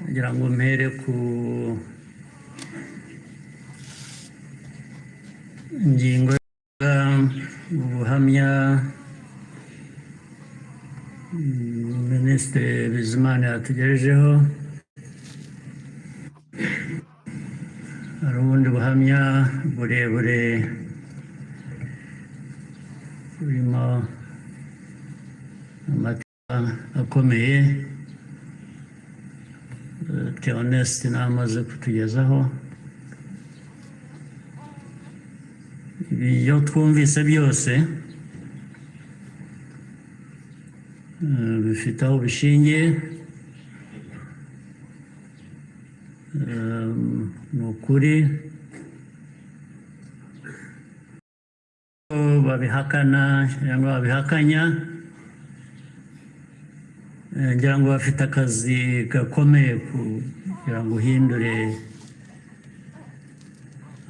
ngira ngo mpere ku ingingo ubuhamya Minisitiri Bizimana yatugejejeho. Hari ubundi buhamya burebure burimo amateka akomeye Theoneste namaze kutugezaho. Ibyo twumvise byose bifite aho bishingiye. Ni ukuri babihakana cyangwa babihakanya, ngira ngo bafite akazi gakomeye kugira ngo uhindure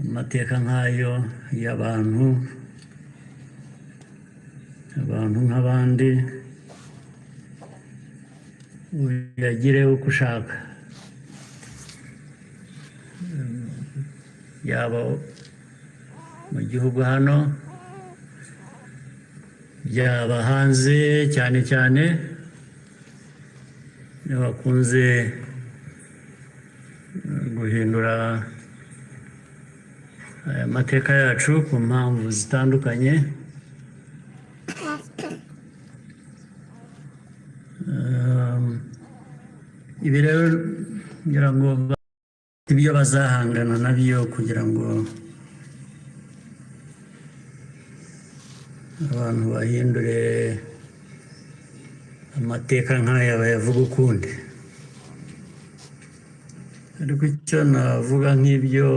amateka nk'ayo y'abantu nk'abandi, uyagire uko ushaka, yaba mu gihugu hano byaba hanze, cyane cyane iyo bakunze guhindura aya mateka yacu ku mpamvu zitandukanye. Ibi rero ngira ngo ibyo bazahangana nabyo kugira ngo abantu bahindure amateka nk'aya bayavuga ukundi. Ariko icyo navuga nk'ibyo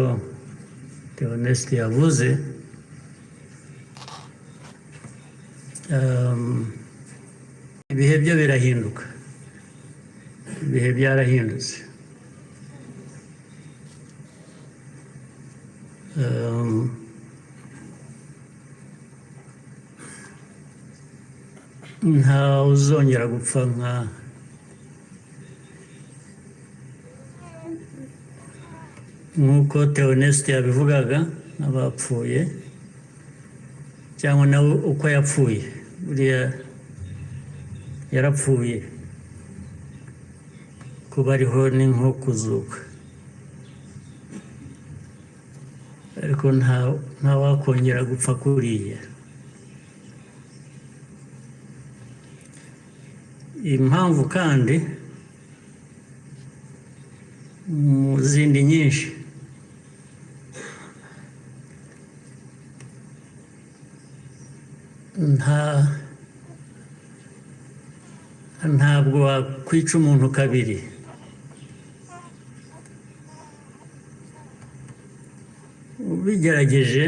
Theoneste yavuze, ibihe byo birahinduka, ibihe byarahindutse. Nta uzongera gupfa nk'uko Theoneste yabivugaga n'abapfuye, cyangwa nawe uko yapfuye. Buriya yarapfuye, kuba ariho ni nko kuzuka, ariko nta wakongera gupfa kuriya. Impamvu kandi mu zindi nyinshi ntabwo wakwica umuntu kabiri. Ubigerageje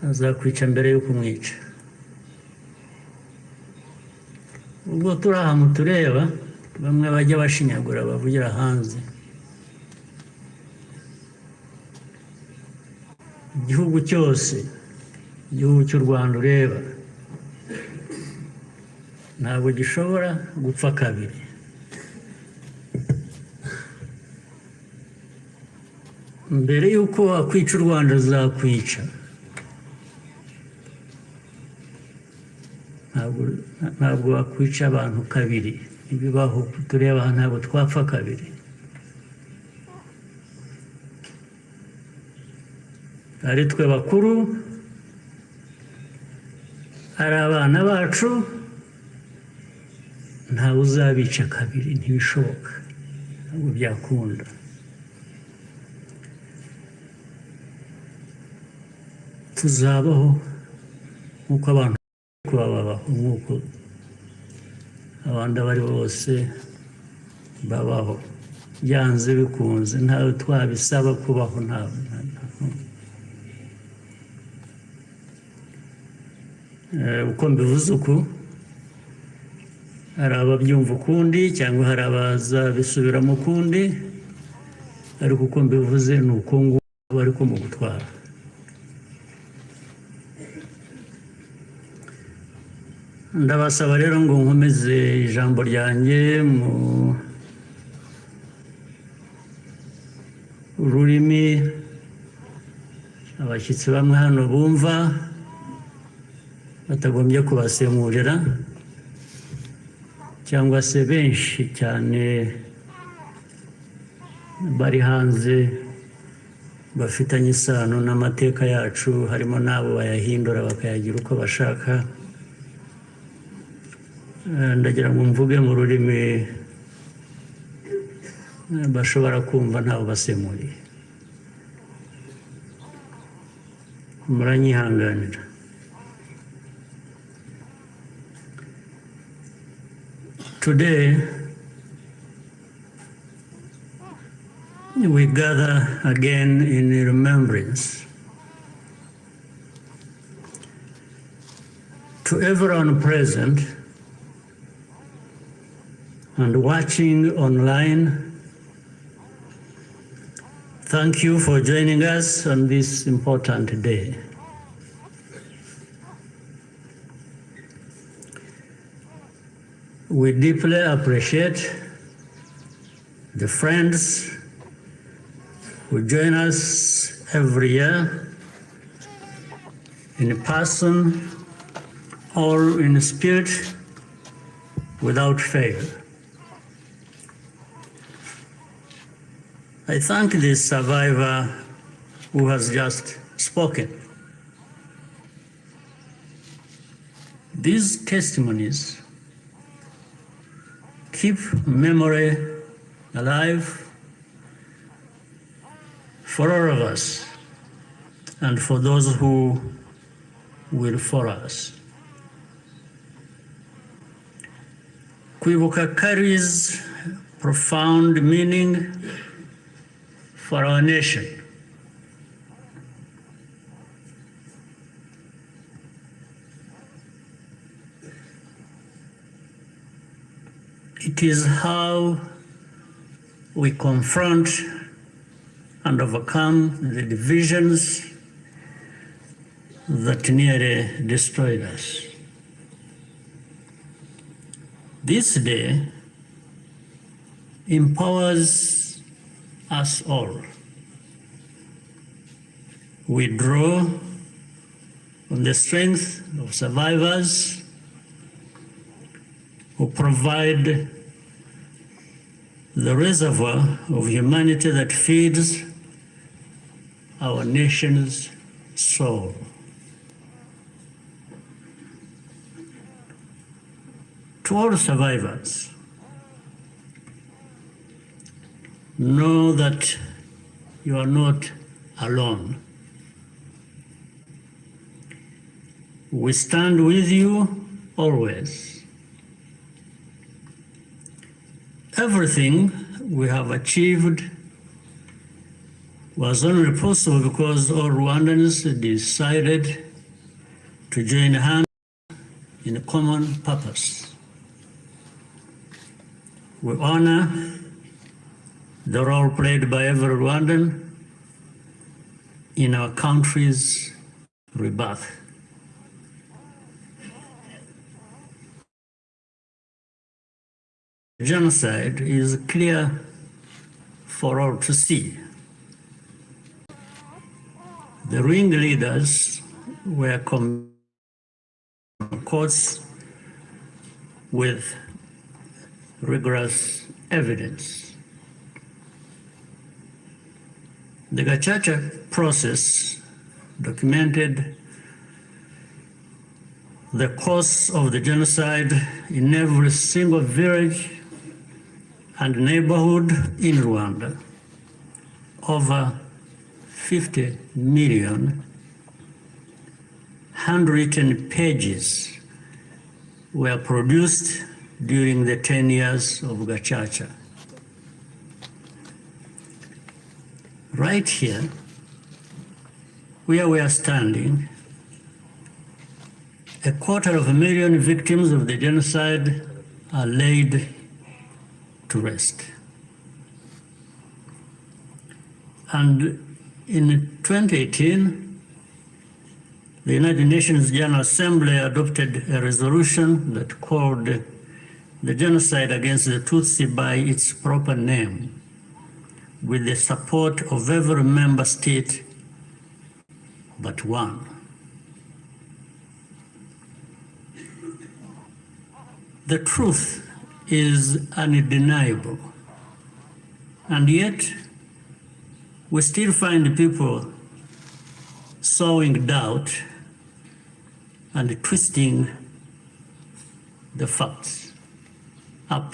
azakwica mbere yo kumwica. Ubwo turi aha mutureba, bamwe bajya bashinyagura bavugira hanze. Igihugu cyose, igihugu cy'u Rwanda ureba, ntabwo gishobora gupfa kabiri. Mbere y'uko wakwica u Rwanda azakwica. Ntabwo wakwica abantu kabiri. Ibibaho tureba aha, ntabwo twapfa kabiri. Ari twe bakuru, ari abana bacu, ntawe uzabica kabiri, ntibishoboka, ntabwo byakunda. Tuzabaho nk'uko abantu babaho, nk'uko abandi abari bose babaho, byanze bikunze, ntawe twabisaba kubaho. Uko mbivuze uku, hari ababyumva ukundi cyangwa hari abazabisubiramo ukundi, ariko uko mbivuze ni uko nguko ariko mu gutwara. ndabasaba rero ngo nkomeze ijambo ryanjye mu rurimi abashyitsi bamwe hano bumva batagombye kubasemurira cyangwa se benshi cyane bari hanze bafitanye isano n'amateka yacu, harimo n'abo bayahindura bakayagira uko bashaka. Ndagira ngo mvuge mu rurimi bashobora kumva ntawe basemuriye, muranyihanganira. Today we gather again in remembrance to everyone present and watching online. Thank you for joining us on this important day. We deeply appreciate the friends who join us every year in person or in spirit without fail. I thank the survivor who has just spoken. These testimonies keep memory alive for all of us and for those who will follow us. Kwibuka carries profound meaning for our nation. It is how we confront and overcome the divisions that nearly destroyed us. This day empowers us all. We draw on the strength of survivors who provide the reservoir of humanity that feeds our nation's soul. To all survivors, know that you are not alone. We stand with you always. Everything we have achieved was only possible because all Rwandans decided to join hands in a common purpose. We honor the role played by every Rwandan in our country's rebirth. Genocide is clear for all to see. The ringleaders were courts with rigorous evidence. The Gacaca process documented the course of the genocide in every single village and neighborhood in Rwanda. Over 50 million handwritten pages were produced during the 10 years of Gacaca. Right here, where we are standing, 250,000 victims of the genocide are laid to rest. And in 2018, the United Nations General Assembly adopted a resolution that called the genocide against the Tutsi by its proper name, with the support of every member state but one. The truth is undeniable, and yet we still find people sowing doubt and twisting the facts up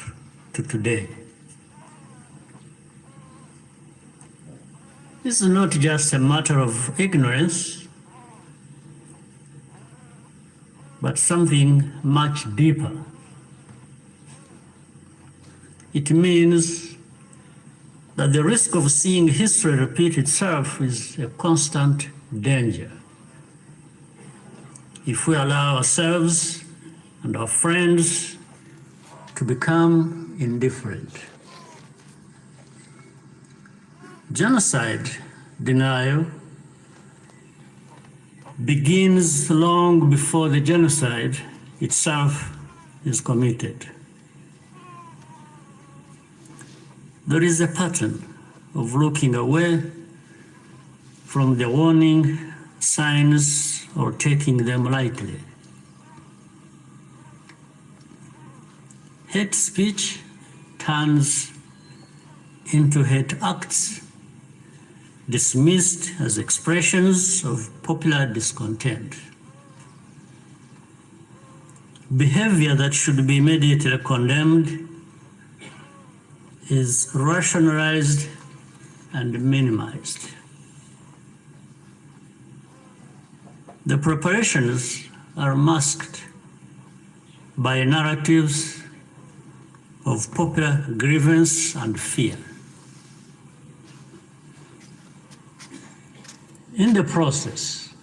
to today. This is not just a matter of ignorance, but something much deeper. It means that the risk of seeing history repeat itself is a constant danger. If we allow ourselves and our friends to become indifferent. Genocide denial begins long before the genocide itself is committed. There is a pattern of looking away from the warning signs or taking them lightly. Hate speech turns into hate acts, dismissed as expressions of popular discontent. Behavior that should be immediately condemned is rationalized and minimized. The preparations are masked by narratives of popular grievance and fear. In the process,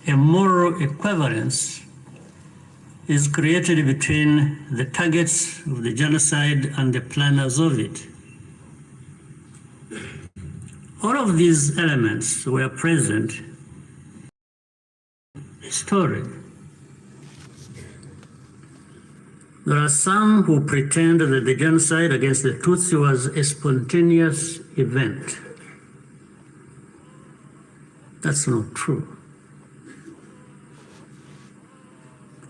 a moral equivalence is created between the targets of the genocide and the planners of it. All of these elements were present in the story. There are some who pretend that the genocide against the Tutsi was a spontaneous event. That's not true.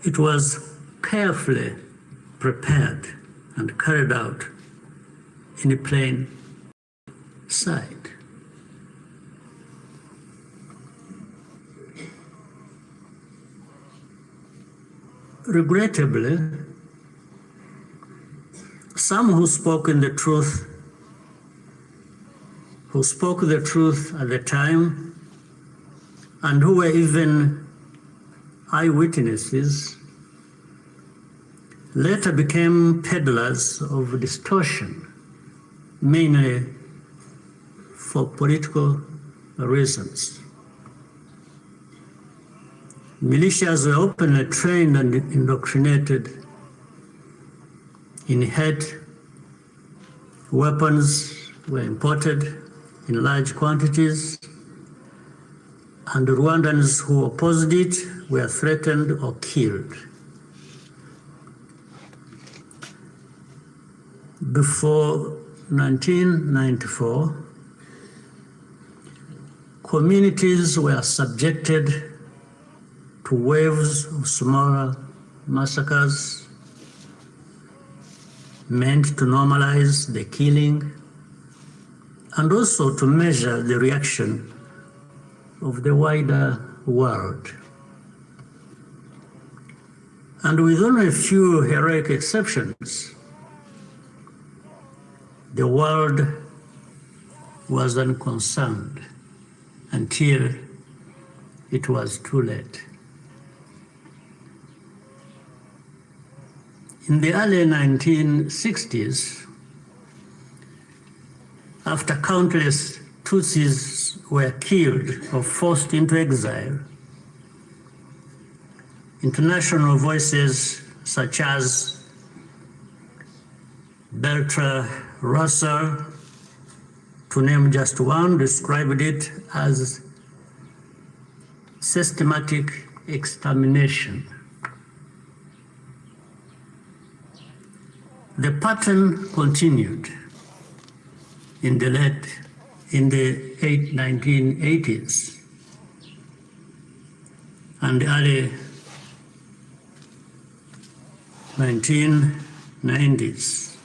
It was carefully prepared and carried out in plain sight. Regrettably, some who spoke the truth at the time and who were even eyewitnesses later became peddlers of distortion, mainly for political reasons. Militias were openly trained and indoctrinated in hate. Weapons were imported in large quantities, and Rwandans who opposed it were threatened or killed. Before 1994, communities were subjected to waves of smaller massacres meant to normalize the killing and also to measure the reaction of the wider world. And with only a few heroic exceptions, the world was unconcerned until it was too late. In the early 1960s, after countless Tutsis were killed or forced into exile, international voices such as Russell, to name just one, described it as systematic extermination. The pattern continued in the 1980s and early 1990s.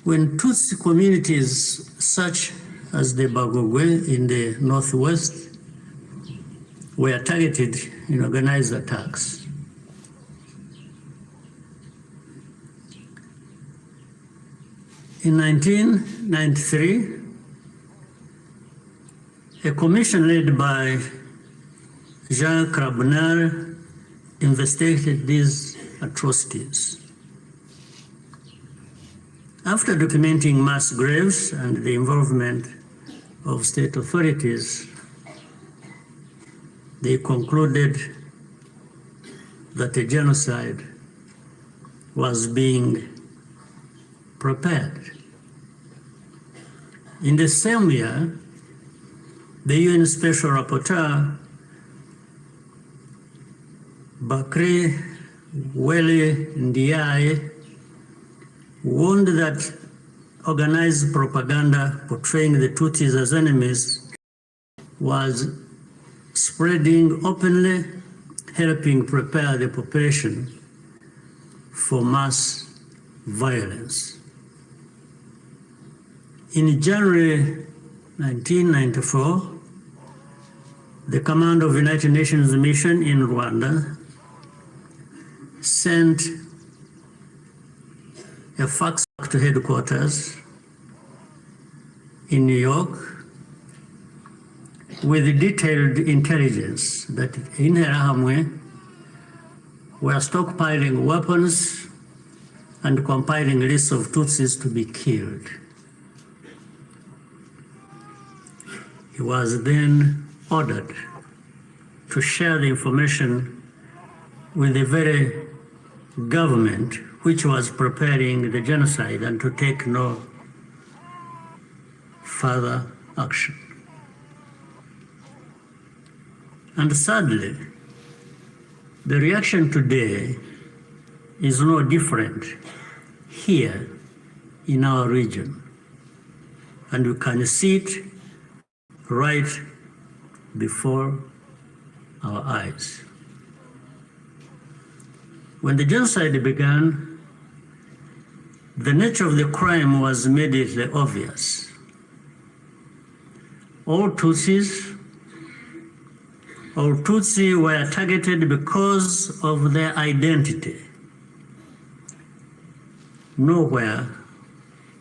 When Tutsi communities such as the Bagogwe in the northwest were targeted in organized attacks. In 1993, a commission led by Jean Carbonell investigated these atrocities. After documenting mass graves and the involvement of state authorities, they concluded that a genocide was being prepared. In the same year, the UN Special Rapporteur, Bakri Wele Ndiaye, warned that organized propaganda portraying the Tutsis as enemies was spreading openly, helping prepare the population for mass violence. In January 1994, the command of the United Nations mission in Rwanda sent a fax to headquarters in New York with detailed intelligence that in Interahamwe were stockpiling weapons and compiling lists of Tutsis to be killed. He was then ordered to share the information with the very government which was preparing the genocide and to take no further action. And sadly, the reaction today is no different here in our region. And we can see it right before our eyes. When the genocide began, the nature of the crime was immediately obvious. All Tutsi were targeted because of their identity. Nowhere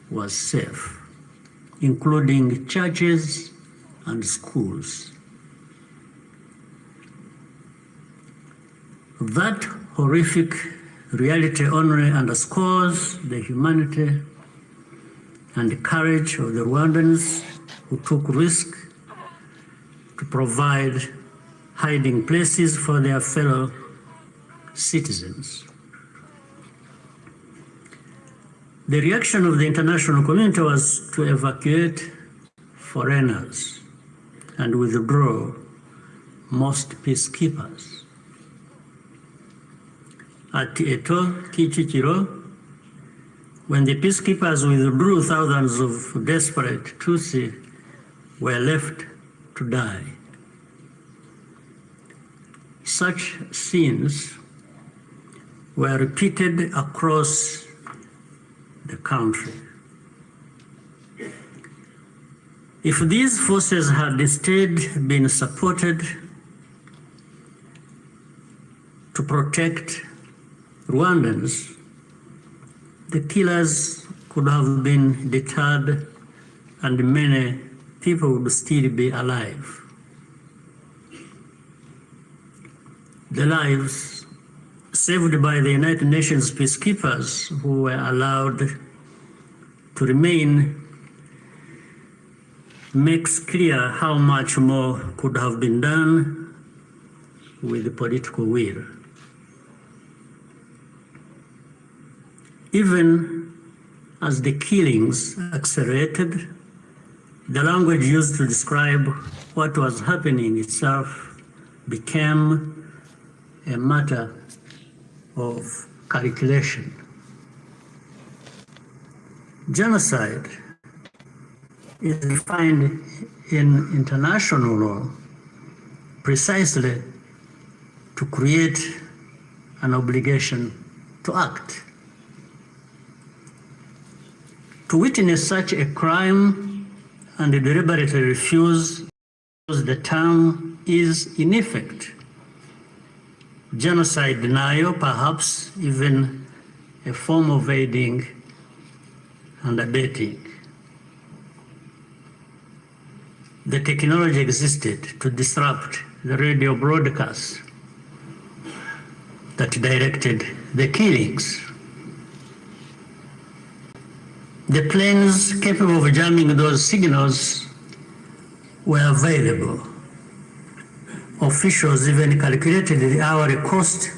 was safe, including churches and schools. That horrific reality only underscores the humanity and courage of the Rwandans who took risk to provide hiding places for their fellow citizens. The reaction of the international community was to evacuate foreigners and withdraw most peacekeepers. At Eto, Kichikiro, when the peacekeepers withdrew, thousands of desperate Tutsi were left to die. Such scenes were repeated across the country. If these forces had instead been supported to protect Rwandans, the killers could have been deterred and many people would still be alive. The lives saved by the United Nations peacekeepers who were allowed to remain makes clear how much more could have been done with the political will. Even as the killings accelerated, The language used to describe what was happening itself became a matter of calculation. Genocide is defined in international law precisely to create an obligation to act. To witness such a crime and deliberately refuse the term is in effect genocide denial, perhaps even a form of aiding and abetting. The technology existed to disrupt the radio broadcasts that directed the killings. The planes capable of jamming those signals were available. Officials even calculated the hourly cost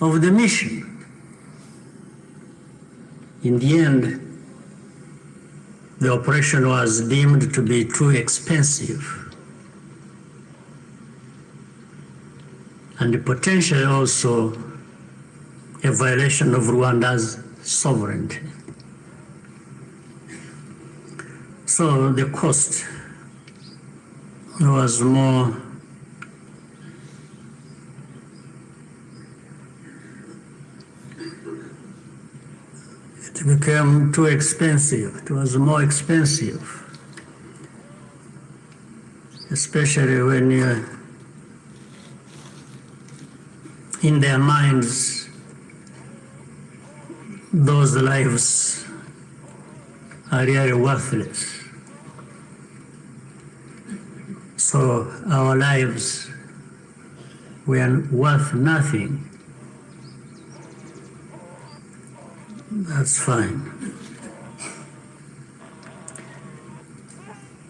of the mission. In the end, the operation was deemed to be too expensive and potentially also a violation of Rwanda's sovereignty. So the cost was more it became too expensive. It was more expensive, especially when in their minds those lives are really worthless. So our lives were worth nothing. That's fine.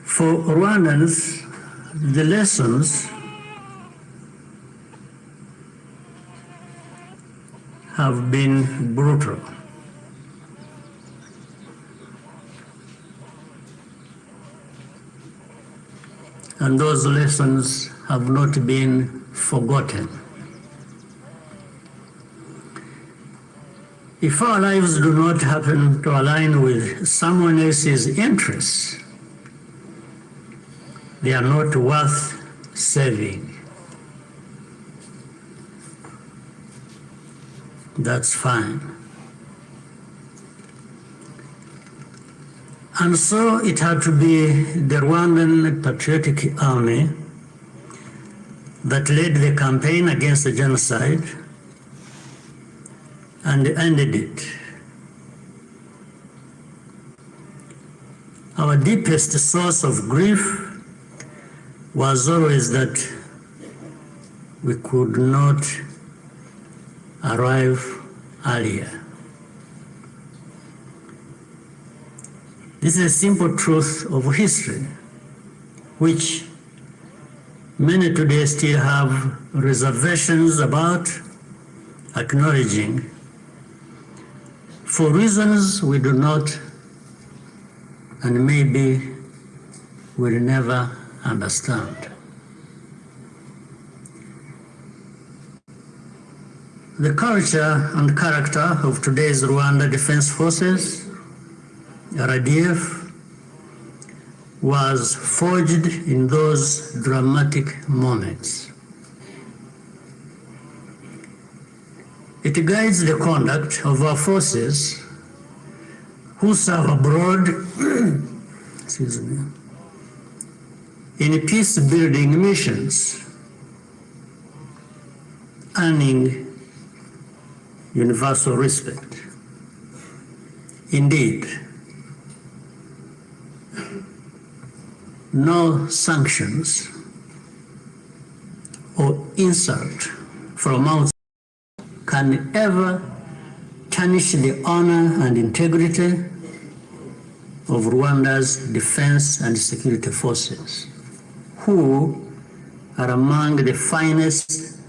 For Rwandans, the lessons have been brutal. And those lessons have not been forgotten. If our lives do not happen to align with someone else's interests, they are not worth saving. That's fine. And so it had to be the Rwandan Patriotic Army that led the campaign against the genocide and ended it. Our deepest source of grief was always that we could not arrive earlier. This is a simple truth of history, which many today still have reservations about acknowledging for reasons we do not and maybe will never understand. The culture and character of today's Rwanda Defense Forces, RDF, was forged in those dramatic moments. It guides the conduct of our forces who serve abroad excuse me, in peace-building missions, earning universal respect. Indeed, no sanctions or insult from outside can ever tarnish the honor and integrity of Rwanda's defense and security forces, who are among the finest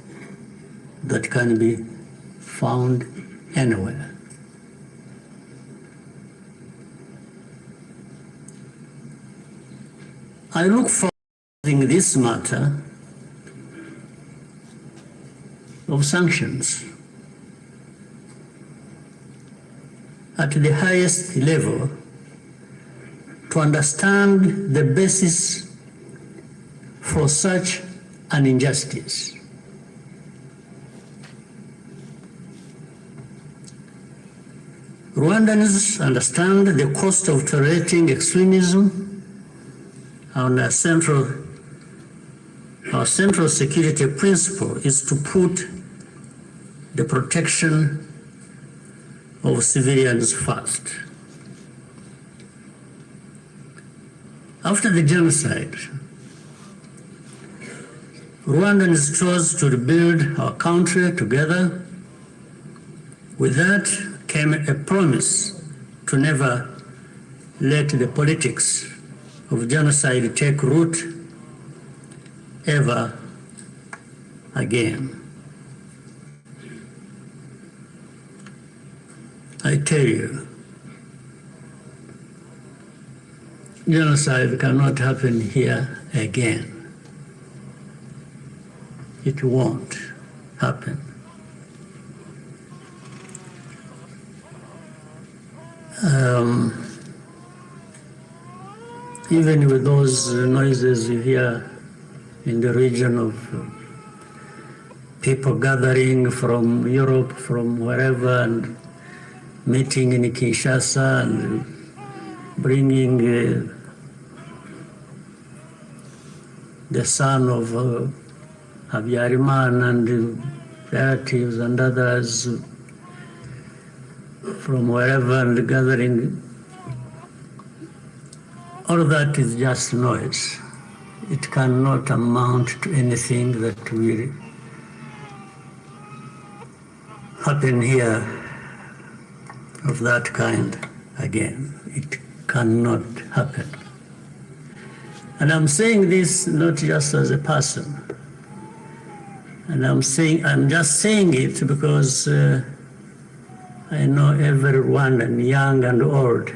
that can be found anywhere. I look forward to this matter of sanctions at the highest level to understand the basis for such an injustice. Rwandans understand the cost of tolerating extremism, and our central security principle is to put the protection of civilians first. After the genocide, Rwandans chose to rebuild our country together. With that came a promise to never let the politics of genocide take root ever again. I tell you, genocide cannot happen here again. It won't happen. Even with those noises you hear in the region of people gathering from Europe, from wherever, and meeting in Kinshasa and bringing the son of Habyarimana and relatives and others from wherever and gathering, all of that is just noise. It cannot amount to anything that will happen here of that kind again. It cannot happen. And I'm saying this not just as a person. And I'm just saying it because I know every Rwandan, young and old,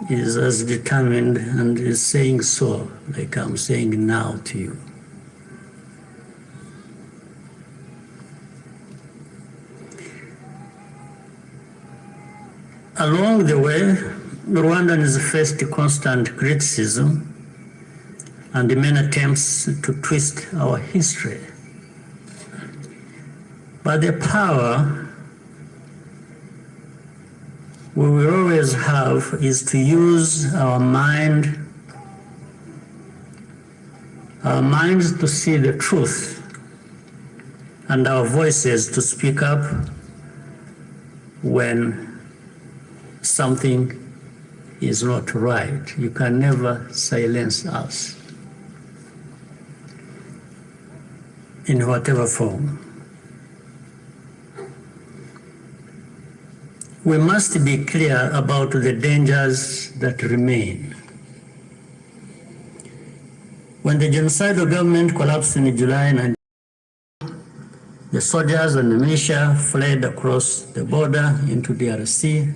is as determined and is saying so, like I'm saying now to you. Along the way, Rwandans faced constant criticism and many attempts to twist our history. But the power we will always have is to use our minds to see the truth, and our voices to speak up when something is not right. You can never silence us in whatever form. We must be clear about the dangers that remain. When the genocidal government collapsed in July 19, the soldiers and the militia fled across the border into DRC,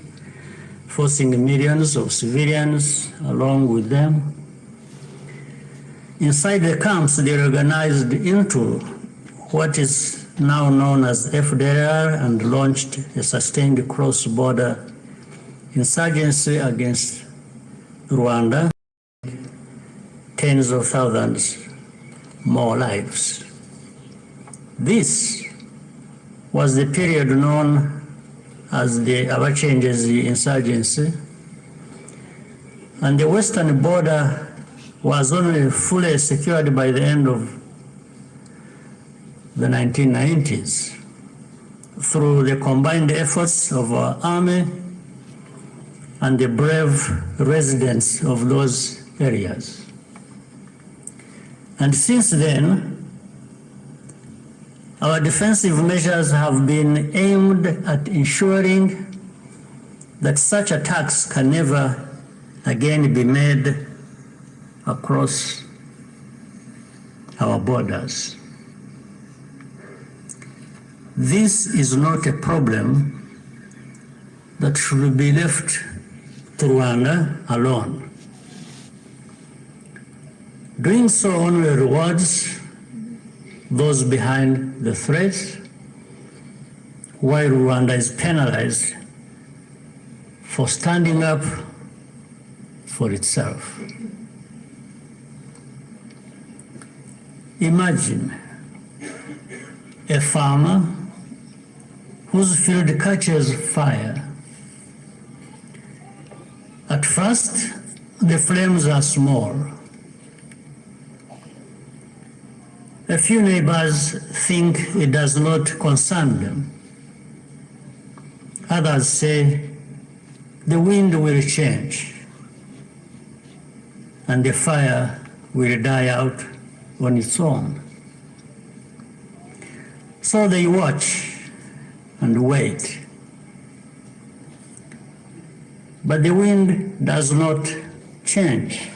forcing millions of civilians along with them. Inside the camps, they organized into what is now known as FDLR and launched a sustained cross-border insurgency against Rwanda, tens of thousands more lives. This was the period known as the Abacengezi insurgency, and the western border was only fully secured by the end of the 1990s through the combined efforts of our army and the brave residents of those areas. And since then, our defensive measures have been aimed at ensuring that such attacks can never again be made across our borders. This is not a problem that should be left to Rwanda alone. Doing so only rewards those behind the threats, while Rwanda is penalized for standing up for itself. Imagine a farmer whose field catches fire. At first, the flames are small. A few neighbors think it does not concern them. Others say the wind will change and the fire will die out on its own. So they watch and wait. But the wind does not change.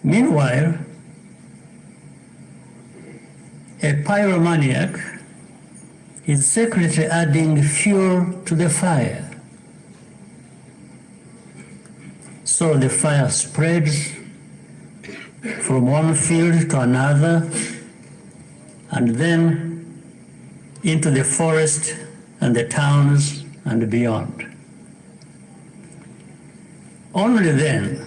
Meanwhile, a pyromaniac is secretly adding fuel to the fire. So the fire spreads from one field to another, and then into the forest and the towns and beyond. Only then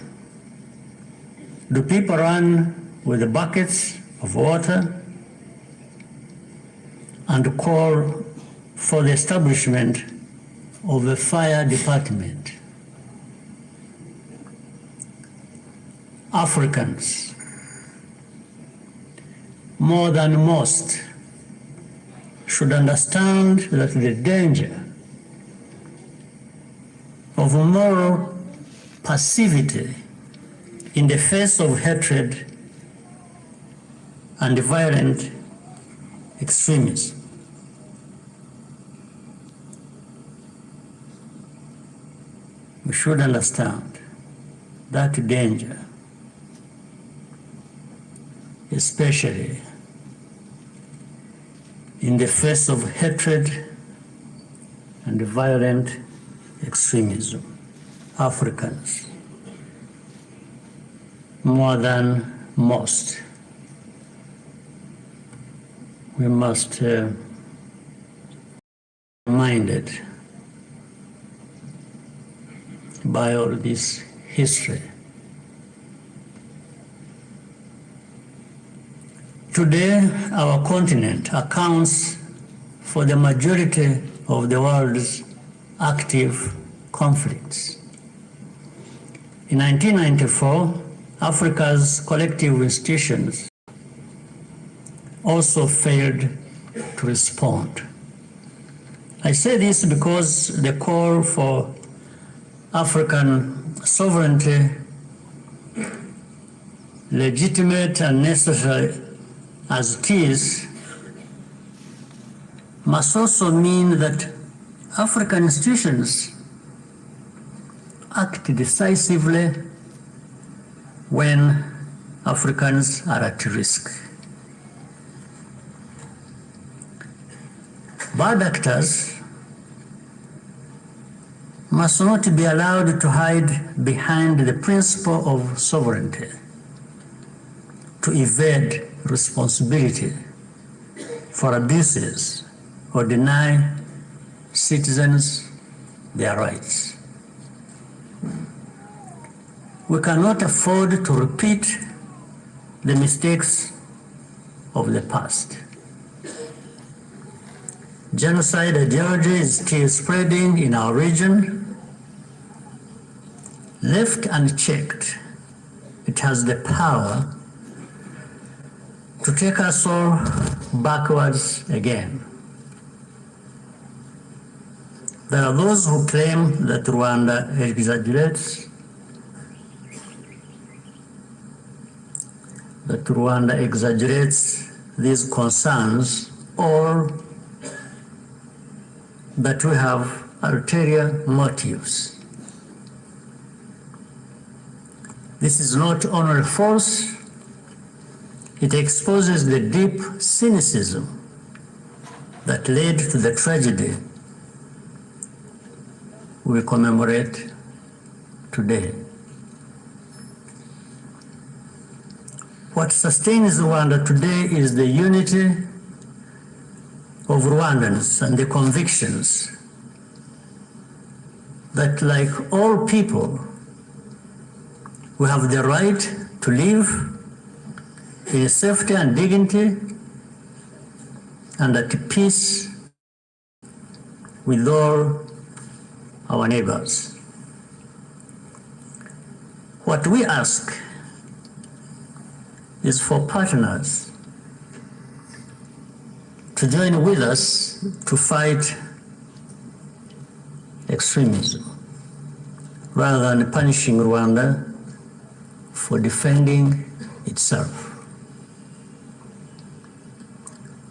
do people run with buckets of water and call for the establishment of a fire department. Africans, more than most, should understand that the danger of moral passivity in the face of hatred and violent extremism. We should understand that danger, especially in the face of hatred and violent extremism. Africans, more than most, we must be reminded by all this history. Today, our continent accounts for the majority of the world's active conflicts. In 1994, Africa's collective institutions also failed to respond. I say this because the call for African sovereignty, legitimate and necessary as it is, must also mean that African institutions act decisively when Africans are at risk. Bad actors must not be allowed to hide behind the principle of sovereignty, to evade responsibility for abuses or deny citizens their rights. We cannot afford to repeat the mistakes of the past. Genocide ideology is still spreading in our region. Left unchecked, it has the power to take us all backwards again. There are those who claim that Rwanda exaggerates, these concerns, or that we have ulterior motives. This is not only false, it exposes the deep cynicism that led to the tragedy we commemorate today. What sustains Rwanda today is the unity of Rwandans and the convictions that, like all people, we have the right to live in safety and dignity and at peace with all our neighbors. What we ask is for partners to join with us to fight extremism rather than punishing Rwanda for defending itself.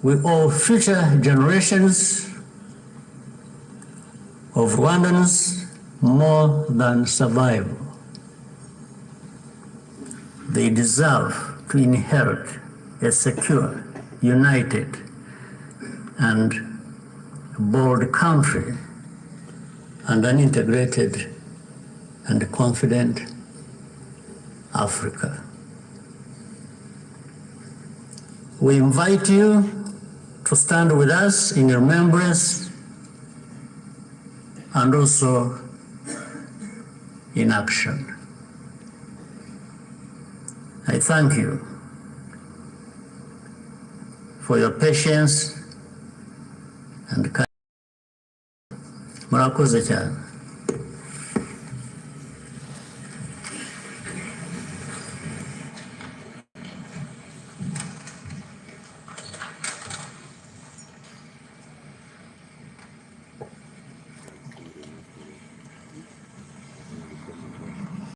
We owe future generations of Rwandans more than survival. They deserve to inherit a secure, united, and bold country and an integrated and confident Africa. We invite you to stand with us in remembrance and also in action. I thank you for your patience and kindness. Murakoze cyane.